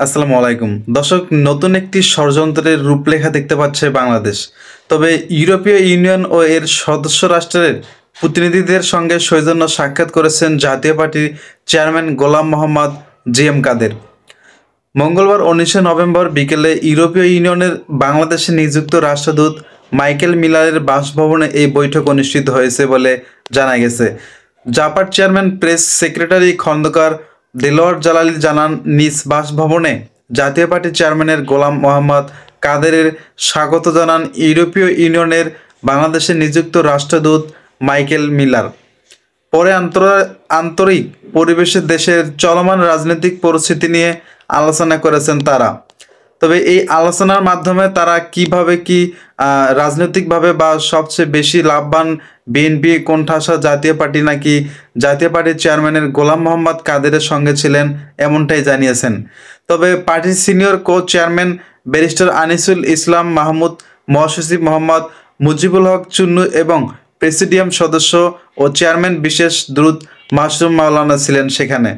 আসসালামু আলাইকুম দর্শক, নতুন একটি ষড়যন্ত্রের রূপরেখা দেখতে পাচ্ছে বাংলাদেশ। তবে ইউরোপীয় ইউনিয়ন ও এর সদস্য রাষ্ট্রের প্রতিনিধিদের সঙ্গে সৌজন্য সাক্ষাৎ করেছেন জাতীয় পার্টির চেয়ারম্যান গোলাম মোহাম্মদ জি.এম. কাদের। মঙ্গলবার 19শে নভেম্বর বিকেলে ইউরোপীয় ইউনিয়নের বাংলাদেশে নিযুক্ত রাষ্ট্রদূত মাইকেল মিলারের বাসভবনে এই বৈঠক অনুষ্ঠিত হয়েছে বলে জানা গেছে। জাপার chairman press secretary Khandakar Delwar Jalali জানান, নিজ বাসভবনে জাতীয় পার্টির চেয়ারম্যানের গোলাম মোহাম্মদ কাদেরের স্বাগত জানান ইউরোপীয় ইউনিয়নের বাংলাদেশে নিযুক্ত রাষ্ট্রদূত মাইকেল মিলার। পরে আন্তরিক পরিবেশে দেশের চলমান রাজনৈতিক পরিস্থিতি নিয়ে আলোচনা করেছেন তারা। তবে এই আলোচনার মাধ্যমে তারা কিভাবে কি রাজনৈতিকভাবে বা সবচেয়ে বেশি লাভবান বিএনপি কোণঠাসা জাতীয় পার্টি নাকি জাতীয় পার্টির চেয়ারম্যানের গোলাম মোহাম্মদ কাদেরের সঙ্গে ছিলেন, এমনটাই জানিয়েছেন। তবে পার্টির senior co chairman barrister Anisul Islam Mahmud, মহাসচিব মোহাম্মদ মুজিবুল হক চুন্নু এবং প্রেসিডিয়াম সদস্য ও চেয়ারম্যান বিশেষ দূত মাসুম মাওলানা ছিলেন সেখানে।